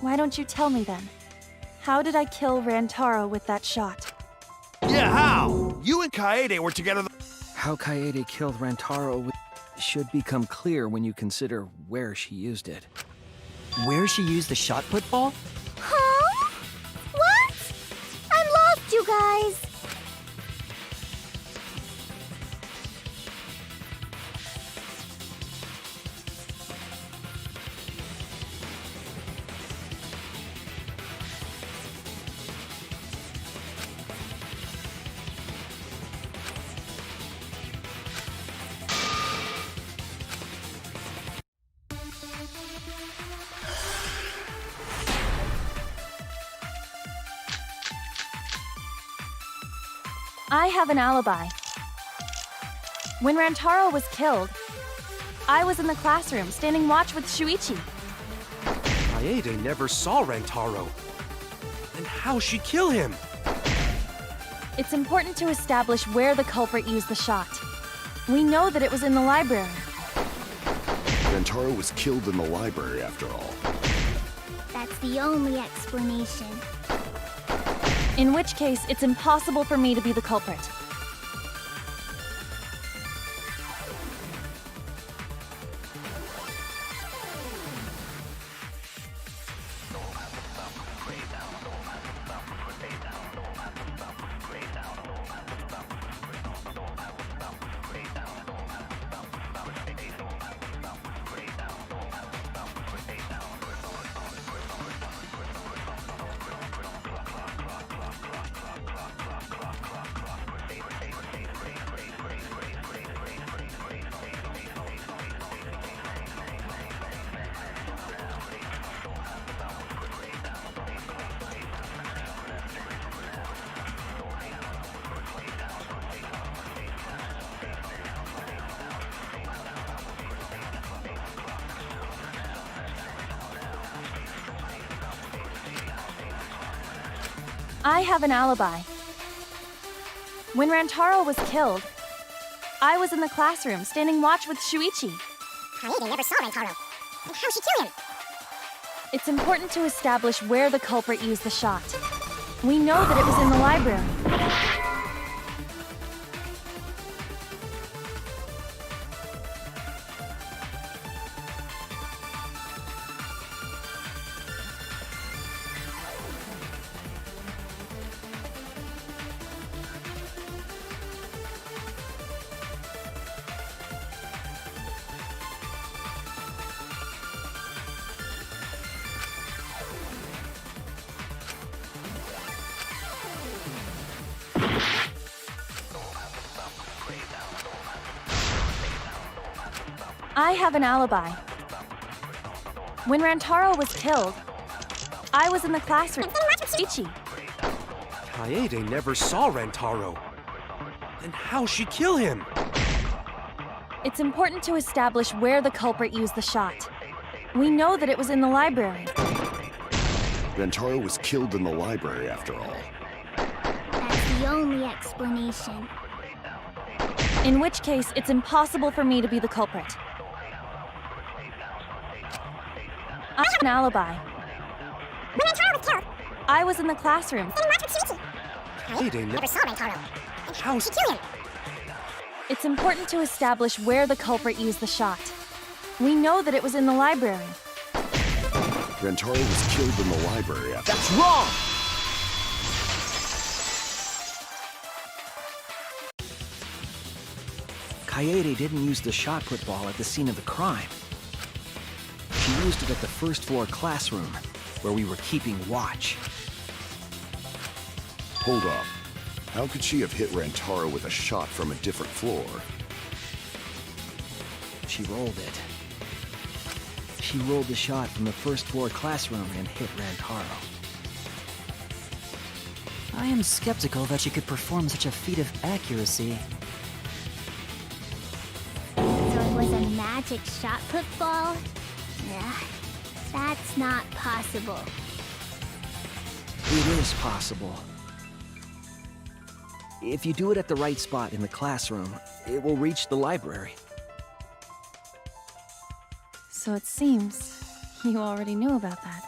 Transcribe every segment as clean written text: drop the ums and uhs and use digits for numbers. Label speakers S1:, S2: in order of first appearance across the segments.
S1: Why don't you tell me then? How did I kill Rantaro with that shot?
S2: Yeah, how? You and Kaede were together.
S3: How Kaede killed Rantaro should become clear when you consider where she used it.
S4: Where she used the shot put ball?
S5: Huh? What? I'm lost, you guys.
S1: I have an alibi. When Rantaro was killed, I was in the classroom standing watch with Shuichi.
S2: Kaede never saw Rantaro. Then how'd she kill him?
S1: It's important to establish where the culprit used the shot. We know that it was in the library.
S6: Rantaro was killed in the library after all.
S5: That's the only explanation.
S1: In which case, it's impossible for me to be the culprit. I have an alibi. When Rantaro was killed, I was in the classroom standing watch with Shuichi.
S5: Kaede never saw Rantaro. And how'd she kill him?
S1: It's important to establish where the culprit used the shot. We know that it was in the library. I have an alibi. When Rantaro was killed, I was in the classroom with Shuichi.
S2: Kaede never saw Rantaro. Then how'd she kill him?
S1: It's important to establish where the culprit used the shot. We know that it was in the library.
S6: Rantaro was killed in the library after all.
S5: That's the only explanation.
S1: In which case, it's impossible for me to be the culprit. I have an alibi.
S5: When Rantaro was killed,
S1: I was in the classroom.
S5: standing watch with Shuichi.
S2: Kaede
S5: Never saw Rantaro. And how'd she kill him?
S1: It's important to establish where the culprit used the shot. We know that it was in the library.
S6: Rantaro was killed in the library after all.
S2: That's wrong!
S3: Kaede didn't use the shot put ball at the scene of the crime. She used it at the first floor classroom, where we were keeping watch.
S6: Hold up. How could she have hit Rantaro with a shot from a different floor?
S3: She rolled it. She rolled the shot from the first floor classroom and hit Rantaro.
S4: I am skeptical that she could perform such a feat of accuracy.
S5: So it was a magic shot put ball? Nah, that's not possible.
S3: It is possible. If you do it at the right spot in the classroom, it will reach the library.
S1: So it seems you already knew about that.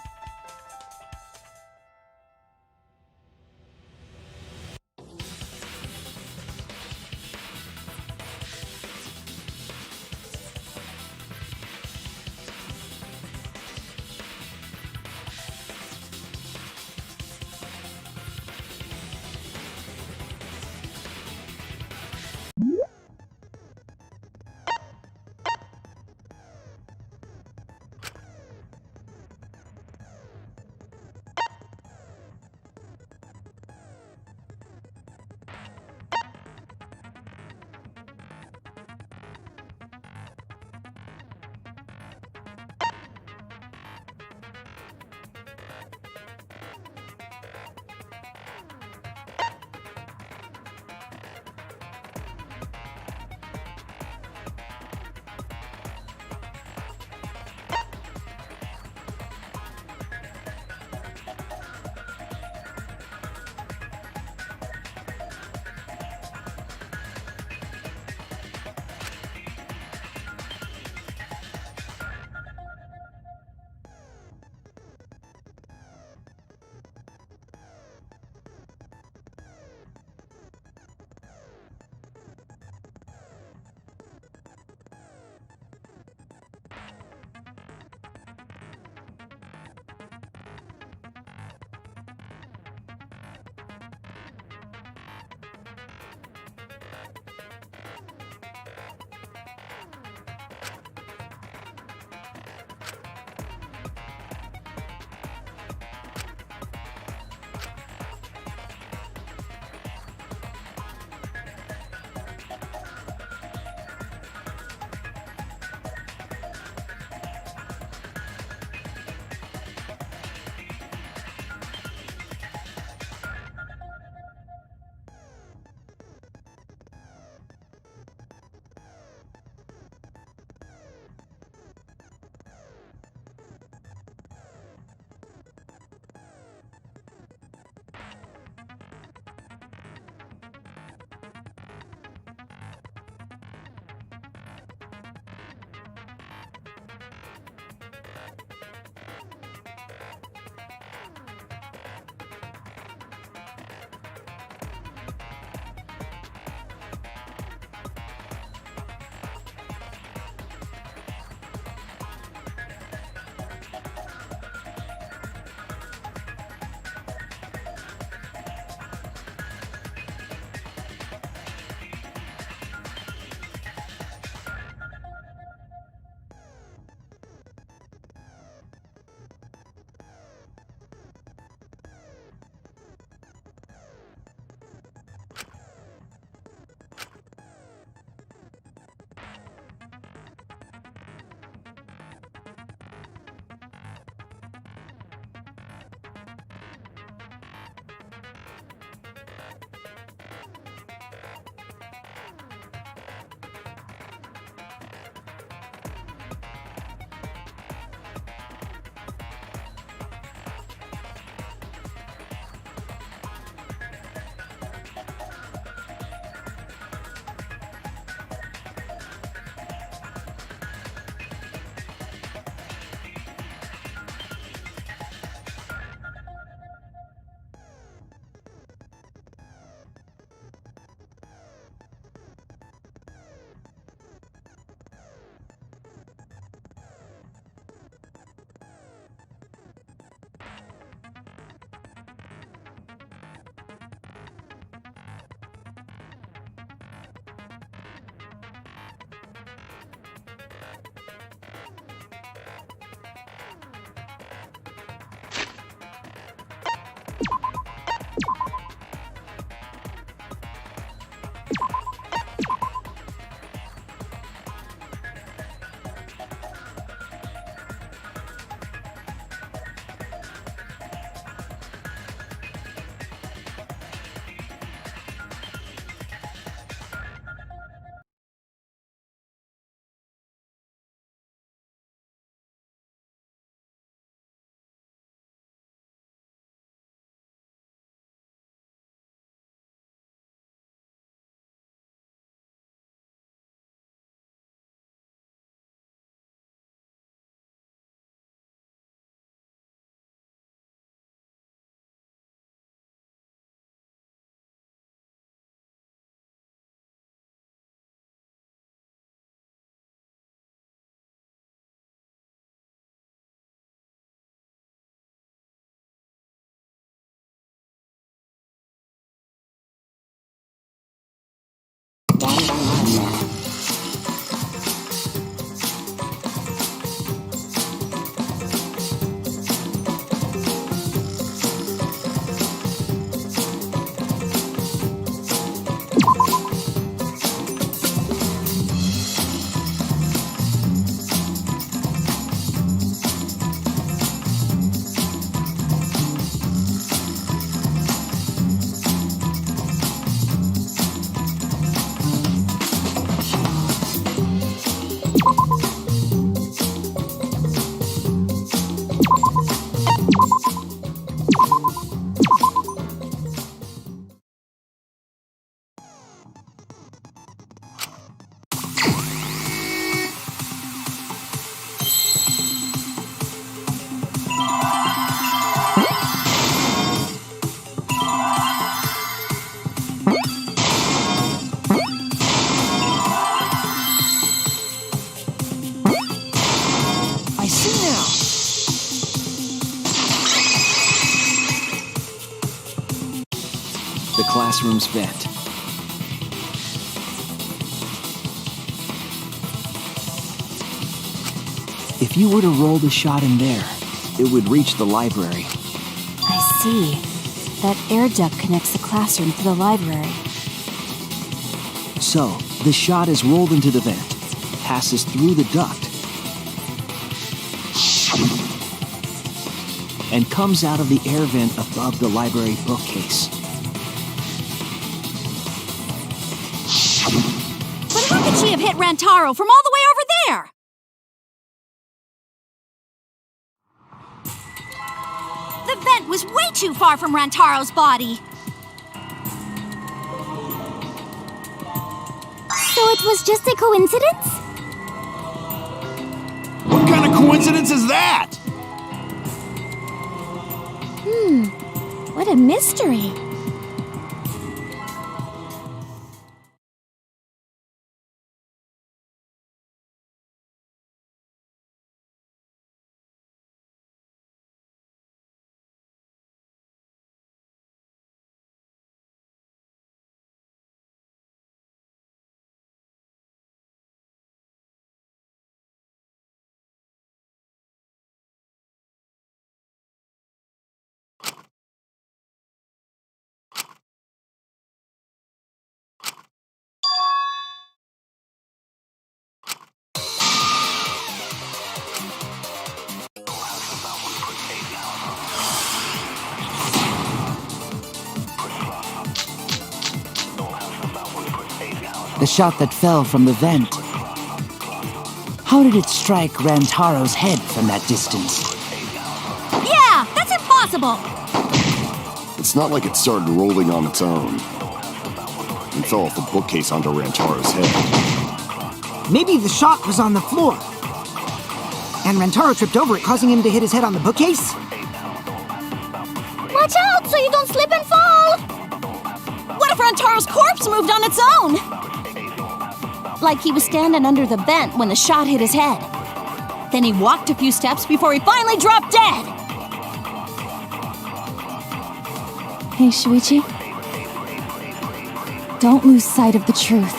S3: I see now. The classroom's vent. If you were to roll the shot in there, it would reach the library.
S7: I see. That air duct connects the classroom to the library.
S3: So, the shot is rolled into the vent, passes through the duct, and comes out of the air vent above the library bookcase.
S7: But how could she have hit Rantaro from all the way over there? The vent was way too far from Rantaro's body.
S5: So it was just a coincidence?
S8: What kind of coincidence is that?
S5: What a mystery.
S4: The shot that fell from the vent. How did it strike Rantaro's head from that distance?
S7: Yeah, that's impossible!
S6: It's not like it started rolling on its own and fell off the bookcase onto Rantaro's head.
S9: Maybe the shot was on the floor. And Rantaro tripped over it, causing him to hit his head on the bookcase?
S5: Watch out so you don't slip and fall!
S7: What if Rantaro's corpse moved on its own? Like he was standing under the vent when the shot hit his head. Then he walked a few steps before he finally dropped dead.
S1: Hey, Shuichi. Don't lose sight of the truth.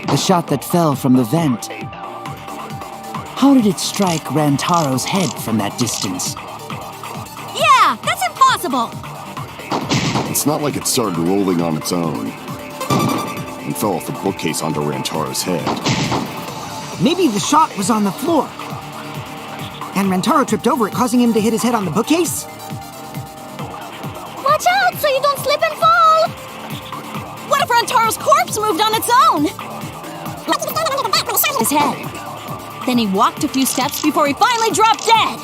S4: The shot that fell from the vent. How did it strike Rantaro's head from that distance?
S7: Yeah, that's impossible!
S6: It's not like it started rolling on its own and fell off the bookcase onto Rantaro's head.
S9: Maybe the shot was on the floor. And Rantaro tripped over it, causing him to hit his head on the bookcase?
S5: Watch out so you don't slip and fall!
S7: What if Rantaro's corpse moved on its own? His head. Then he walked a few steps before he finally dropped dead.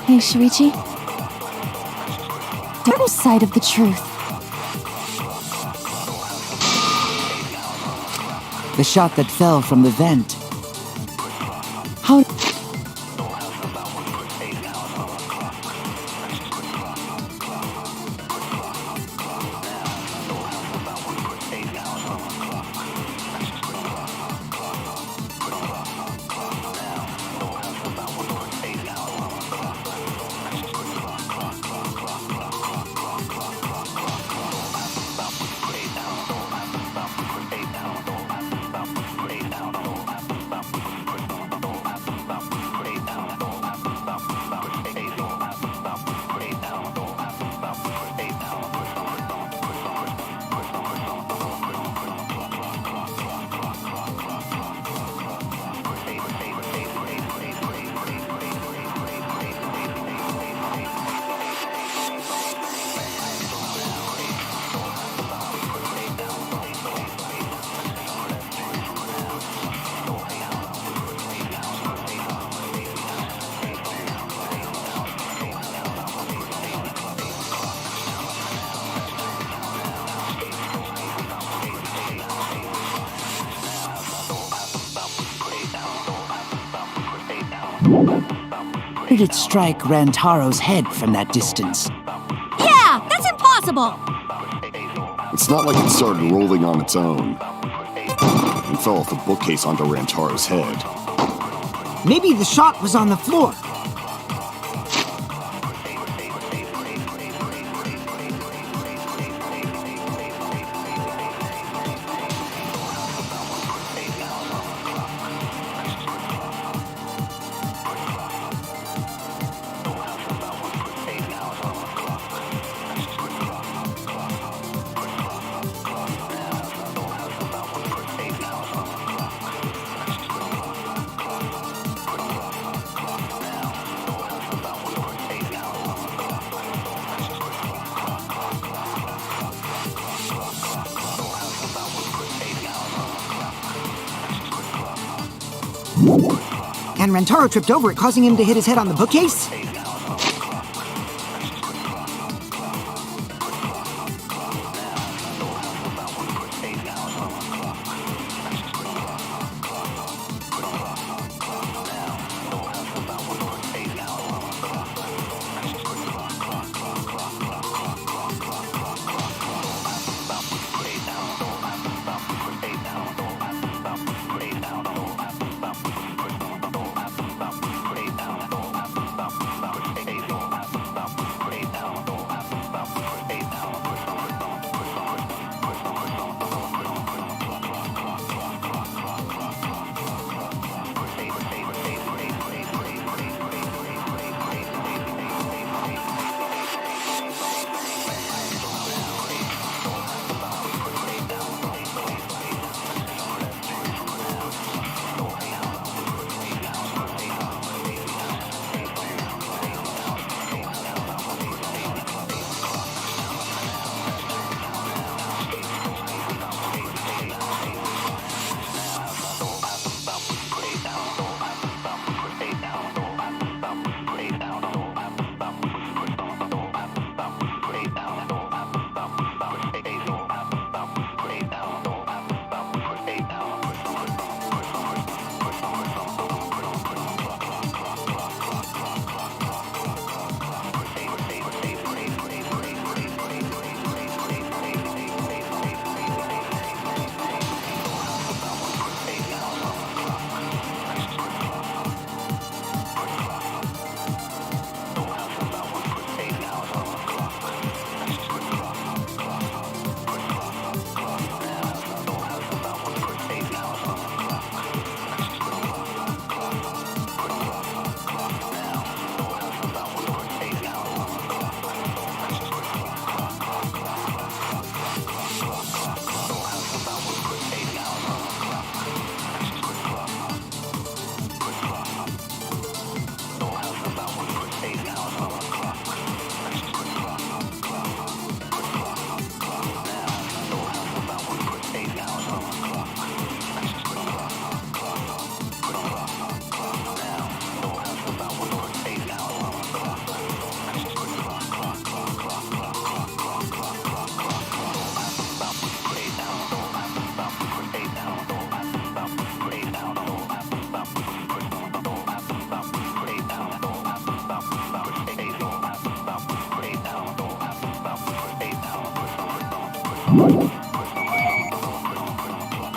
S1: Hey, Shuichi. Don't lose sight of the truth.
S4: The shot that fell from the vent. How... How did it strike Rantaro's head from that distance?
S7: Yeah, that's impossible!
S6: It's not like it started rolling on its own and fell off the bookcase onto Rantaro's head.
S9: Maybe the shot was on the floor. And Rantaro tripped over it, causing him to hit his head on the bookcase?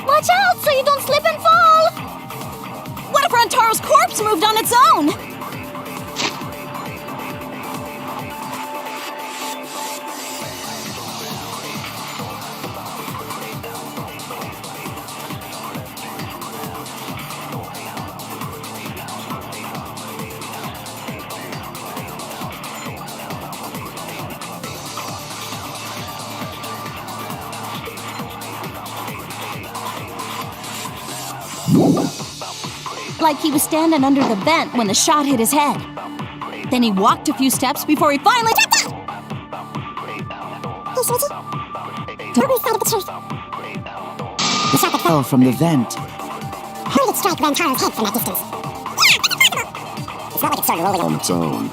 S7: Watch out so you don't slip and fall! What if Rantaro's corpse moved on its own? Like he was standing under the vent when the shot hit his head. Then he walked a few steps before he finally...
S4: The shot that fell from the vent.
S10: How did it strike Rantaro's head from that distance? It's not like it started rolling
S6: On its own.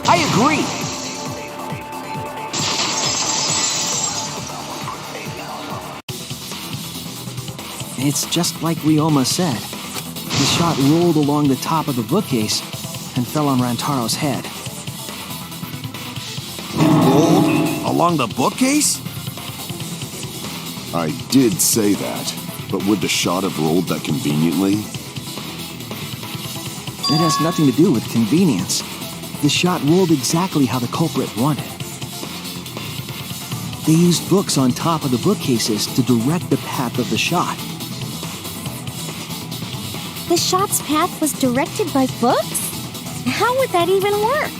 S3: I agree. It's just like Ryoma said. The shot rolled along the top of the bookcase and fell on Rantaro's head.
S8: Rolled along the bookcase?
S6: I did say that, but would the shot have rolled that conveniently?
S3: It has nothing to do with convenience. The shot rolled exactly how the culprit wanted. They used books on top of the bookcases to direct the path of the shot.
S7: The shot's path was directed by books? How would that even work?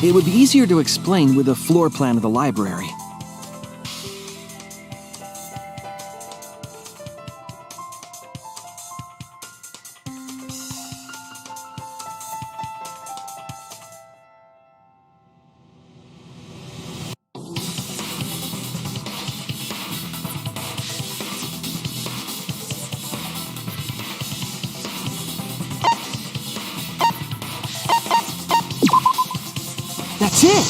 S3: It would be easier to explain with a floor plan of the library. That's it!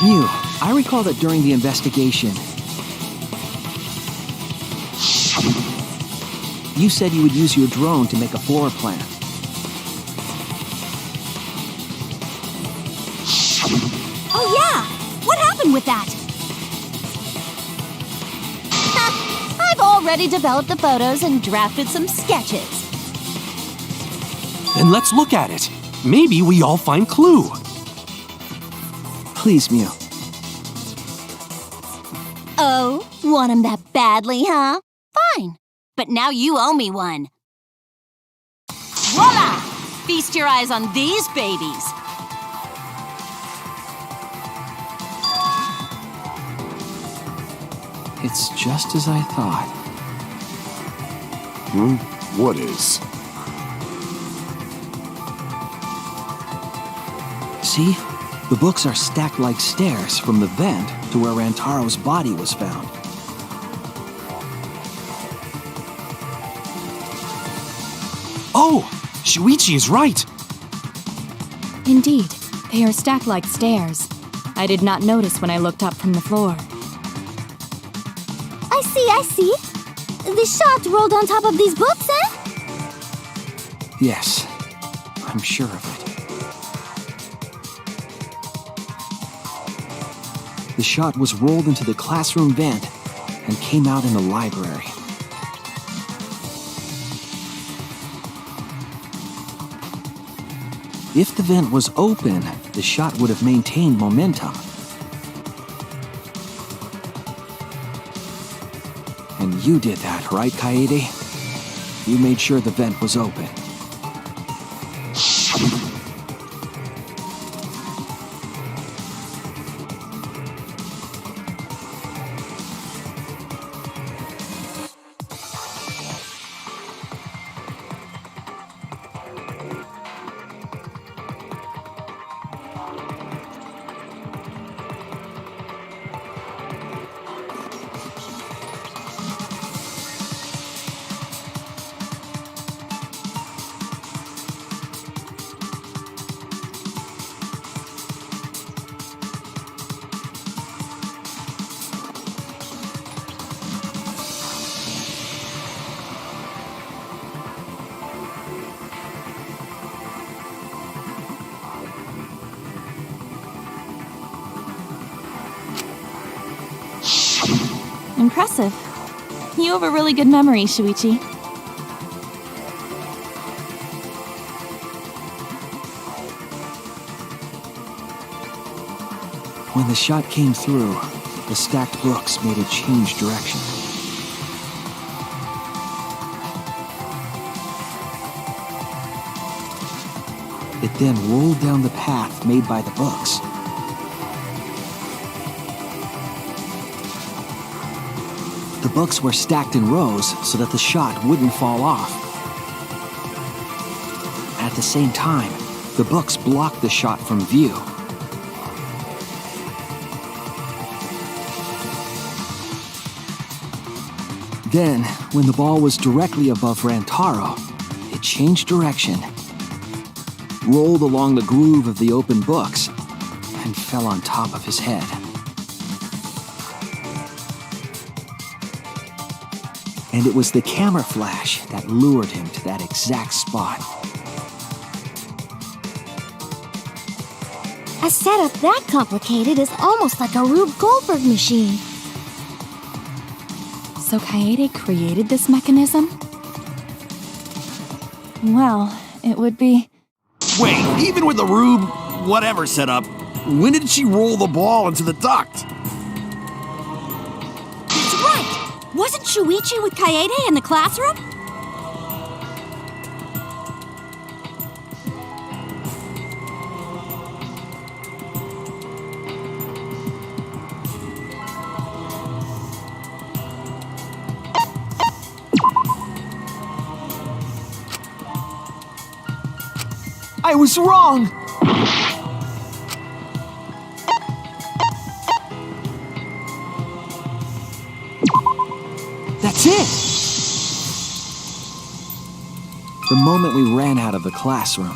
S3: Mew, I recall that during the investigation, you said you would use your drone to make a floor plan.
S7: Oh yeah! What happened with that? I've already developed the photos and drafted some sketches.
S2: Then let's look at it. Maybe we all find clue.
S3: Please, Mew.
S7: Oh, want him that badly, huh? Fine. But now you owe me one. Voila! Feast your eyes on these babies.
S3: It's just as I thought.
S6: What is?
S3: See? The books are stacked like stairs from the vent to where Rantaro's body was found.
S2: Oh! Shuichi is right!
S11: Indeed, they are stacked like stairs. I did not notice when I looked up from the floor.
S5: I see. The shot rolled on top of these books, eh?
S3: Yes, I'm sure of it. The shot was rolled into the classroom vent and came out in the library. If the vent was open, the shot would have maintained momentum. And you did that, right, Kaede? You made sure the vent was open.
S1: impressive. You have a really good memory, Shuichi.
S3: When the shot came through, the stacked books made it change direction. It then rolled down the path made by the books. The books were stacked in rows so that the shot wouldn't fall off. At the same time, the books blocked the shot from view. Then, when the ball was directly above Rantaro, it changed direction, rolled along the groove of the open books, and fell on top of his head. And it was the camera flash that lured him to that exact spot.
S5: A setup that complicated is almost like a Rube Goldberg machine.
S11: So Kaede created this mechanism?
S1: Well, it would be...
S8: Wait, even with the Rube whatever setup, when did she roll the ball into the duct?
S7: That's right! Wasn't Shuichi with Kaede in the classroom?
S9: I was wrong! That's it!
S3: The moment we ran out of the classroom.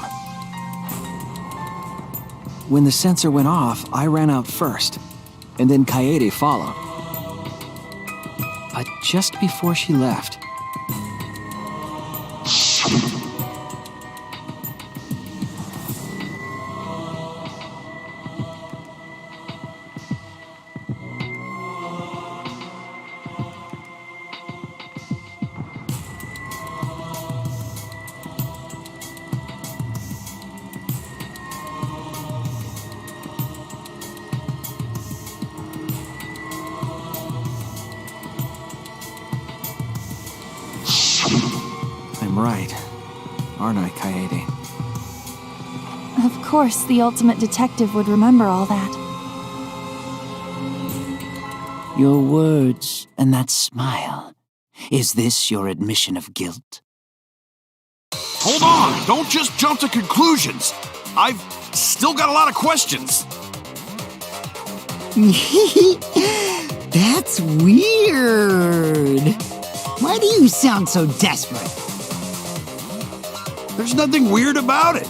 S3: When the sensor went off, I ran out first, and then Kaede followed. But just before she left, I'm right, aren't I, Kaede?
S1: Of course, the ultimate detective would remember all that.
S4: Your words and that smile. Is this your admission of guilt?
S8: Hold on, don't just jump to conclusions. I've still got a lot of questions.
S9: That's weird. Why do you sound so desperate?
S8: There's nothing weird about it.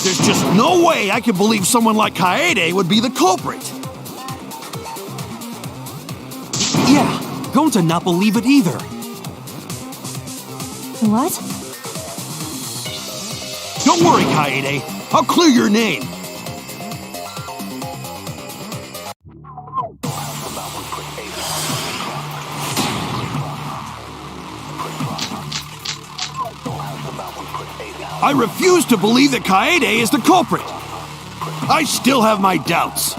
S8: There's just no way I can believe someone like Kaede would be the culprit.
S2: Yeah, going to not believe it either.
S1: What?
S8: Don't worry, Kaede. I'll clear your name. I refuse to believe that Kaede is the culprit. I still have my doubts.